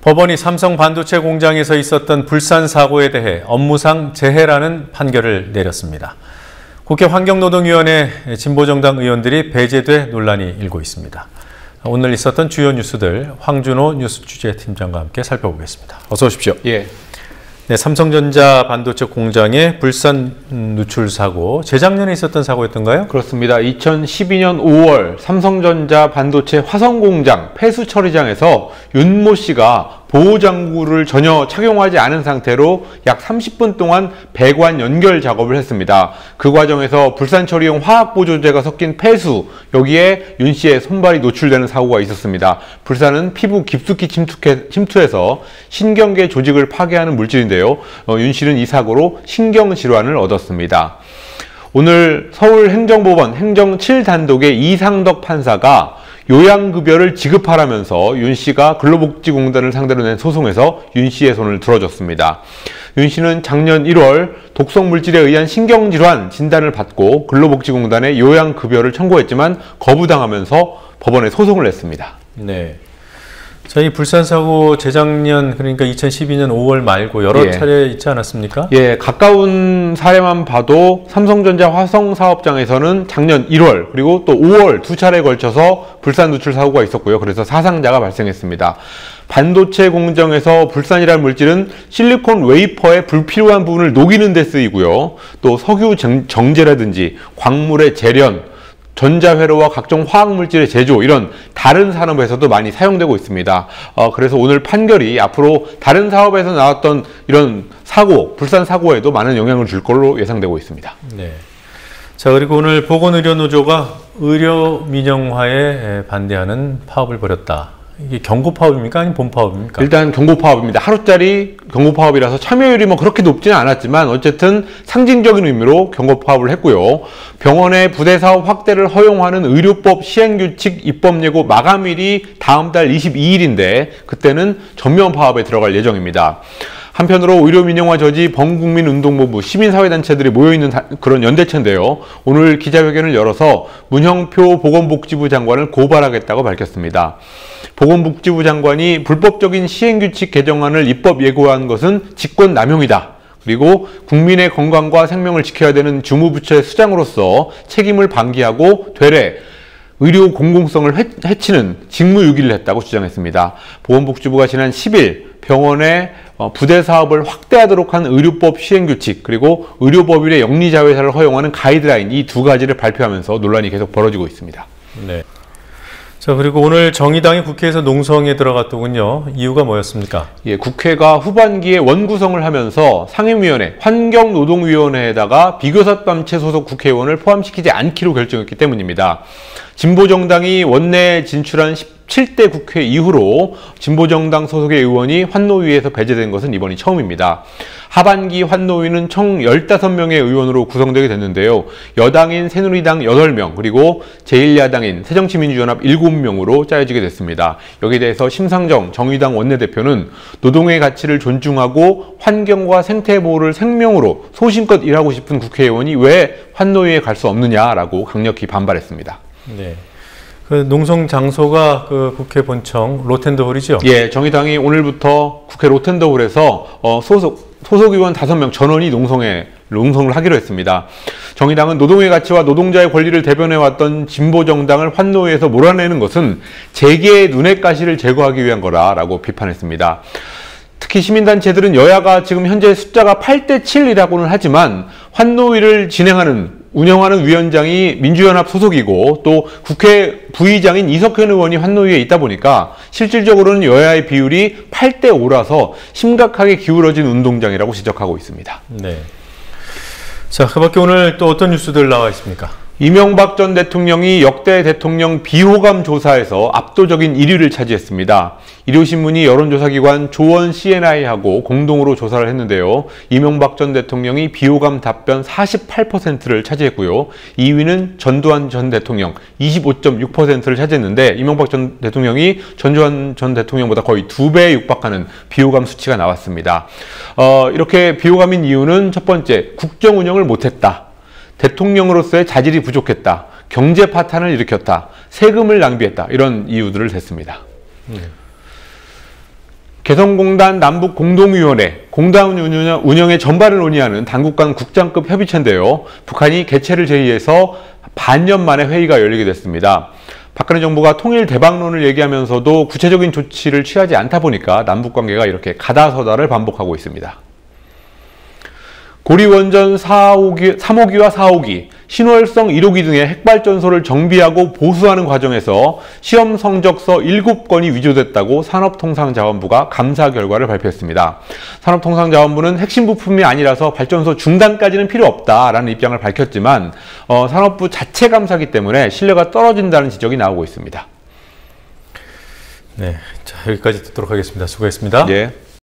법원이 삼성 반도체 공장에서 있었던 불산 사고에 대해 업무상 재해라는 판결을 내렸습니다. 국회 환경노동위원회 진보정당 의원들이 배제돼 논란이 일고 있습니다. 오늘 있었던 주요 뉴스들 황준호 뉴스 취재팀장과 함께 살펴보겠습니다. 어서 오십시오. 예. 네, 삼성전자 반도체 공장의 불산 누출 사고, 재작년에 있었던 사고였던가요? 그렇습니다. 2012년 5월 삼성전자 반도체 화성공장 폐수 처리장에서 윤모 씨가 보호장구를 전혀 착용하지 않은 상태로 약 30분 동안 배관 연결 작업을 했습니다. 그 과정에서 불산 처리용 화학보조제가 섞인 폐수, 여기에 윤 씨의 손발이 노출되는 사고가 있었습니다. 불산은 피부 깊숙이 침투해서 신경계 조직을 파괴하는 물질인데요. 윤 씨는 이 사고로 신경질환을 얻었습니다. 오늘 서울행정법원 행정 7단독의 이상덕 판사가 요양급여를 지급하라면서 윤 씨가 근로복지공단을 상대로 낸 소송에서 윤 씨의 손을 들어줬습니다. 윤 씨는 작년 1월 독성물질에 의한 신경질환 진단을 받고 근로복지공단에 요양급여를 청구했지만 거부당하면서 법원에 소송을 냈습니다. 네. 자, 이 불산 사고 재작년, 그러니까 2012년 5월 말고 여러 차례 있지 않았습니까? 예, 가까운 사례만 봐도 삼성전자 화성 사업장에서는 작년 1월 그리고 또 5월 두 차례에 걸쳐서 불산 누출 사고가 있었고요. 그래서 사상자가 발생했습니다. 반도체 공정에서 불산이라는 물질은 실리콘 웨이퍼의 불필요한 부분을 녹이는 데 쓰이고요. 또 석유 정제라든지 광물의 재련, 전자회로와 각종 화학물질의 제조, 이런 다른 산업에서도 많이 사용되고 있습니다. 그래서 오늘 판결이 앞으로 다른 사업에서 나왔던 이런 사고, 불산 사고에도 많은 영향을 줄 걸로 예상되고 있습니다. 네. 자, 그리고 오늘 보건의료노조가 의료 민영화에 반대하는 파업을 벌였다. 이게 경고 파업입니까? 아니면 본 파업입니까? 일단 경고 파업입니다. 하루짜리 경고 파업이라서 참여율이 뭐 그렇게 높지는 않았지만 어쨌든 상징적인 의미로 경고 파업을 했고요. 병원의 부대 사업 확대를 허용하는 의료법 시행규칙 입법 예고 마감일이 다음 달 22일인데 그때는 전면 파업에 들어갈 예정입니다. 한편으로 의료민영화 저지 범국민운동본부 시민사회단체들이 모여있는 그런 연대체인데요. 오늘 기자회견을 열어서 문형표 보건복지부 장관을 고발하겠다고 밝혔습니다. 보건복지부 장관이 불법적인 시행규칙 개정안을 입법 예고한 것은 직권남용이다. 그리고 국민의 건강과 생명을 지켜야 되는 주무부처의 수장으로서 책임을 방기하고 되레 의료 공공성을 해치는 직무유기를 했다고 주장했습니다. 보건복지부가 지난 10일 병원의 부대 사업을 확대하도록 한 의료법 시행규칙 그리고 의료법인의 영리자회사를 허용하는 가이드라인, 이 두 가지를 발표하면서 논란이 계속 벌어지고 있습니다. 네. 자, 그리고 오늘 정의당이 국회에서 농성에 들어갔더군요. 이유가 뭐였습니까? 예, 국회가 후반기에 원구성을 하면서 상임위원회, 환경노동위원회에다가 비교섭단체 소속 국회의원을 포함시키지 않기로 결정했기 때문입니다. 진보정당이 원내에 진출한 17대 국회 이후로 진보정당 소속의 의원이 환노위에서 배제된 것은 이번이 처음입니다. 하반기 환노위는 총 15명의 의원으로 구성되게 됐는데요. 여당인 새누리당 8명, 그리고 제1야당인 새정치민주연합 7명으로 짜여지게 됐습니다. 여기에 대해서 심상정 정의당 원내대표는 노동의 가치를 존중하고 환경과 생태 보호를 생명으로 소신껏 일하고 싶은 국회의원이 왜 환노위에 갈 수 없느냐라고 강력히 반발했습니다. 네. 그 농성 장소가 그 국회 본청 로텐더홀이죠? 예, 정의당이 오늘부터 국회 로텐더홀에서 소속 의원 5명 전원이 농성을 하기로 했습니다. 정의당은 노동의 가치와 노동자의 권리를 대변해왔던 진보정당을 환노위에서 몰아내는 것은 재계의 눈의 가시를 제거하기 위한 거라고 비판했습니다. 특히 시민단체들은 여야가 지금 현재 숫자가 8대 7이라고는 하지만 환노위를 운영하는 위원장이 민주연합 소속이고 또 국회 부의장인 이석현 의원이 환노위에 있다 보니까 실질적으로는 여야의 비율이 8대 5라서 심각하게 기울어진 운동장이라고 지적하고 있습니다. 네. 자, 그 밖에 오늘 또 어떤 뉴스들 나와 있습니까? 이명박 전 대통령이 역대 대통령 비호감 조사에서 압도적인 1위를 차지했습니다. 일요신문이 여론조사기관 조원 CNI하고 공동으로 조사를 했는데요. 이명박 전 대통령이 비호감 답변 48%를 차지했고요. 2위는 전두환 전 대통령 25.6%를 차지했는데 이명박 전 대통령이 전두환 전 대통령보다 거의 2배에 육박하는 비호감 수치가 나왔습니다. 이렇게 비호감인 이유는 첫 번째, 국정 운영을 못했다. 대통령으로서의 자질이 부족했다. 경제 파탄을 일으켰다. 세금을 낭비했다. 이런 이유들을 댔습니다. 개성공단 남북공동위원회, 공단 운영의 전반을 논의하는 당국 간 국장급 협의체인데요. 북한이 개최를 제의해서 반년 만에 회의가 열리게 됐습니다. 박근혜 정부가 통일 대박론을 얘기하면서도 구체적인 조치를 취하지 않다 보니까 남북관계가 이렇게 가다서다를 반복하고 있습니다. 고리원전 3호기와 4호기, 신월성 1호기 등의 핵발전소를 정비하고 보수하는 과정에서 시험 성적서 7건이 위조됐다고 산업통상자원부가 감사 결과를 발표했습니다. 산업통상자원부는 핵심 부품이 아니라서 발전소 중단까지는 필요 없다라는 입장을 밝혔지만 산업부 자체 감사기 때문에 신뢰가 떨어진다는 지적이 나오고 있습니다. 네, 자, 여기까지 듣도록 하겠습니다. 수고했습니다. 예.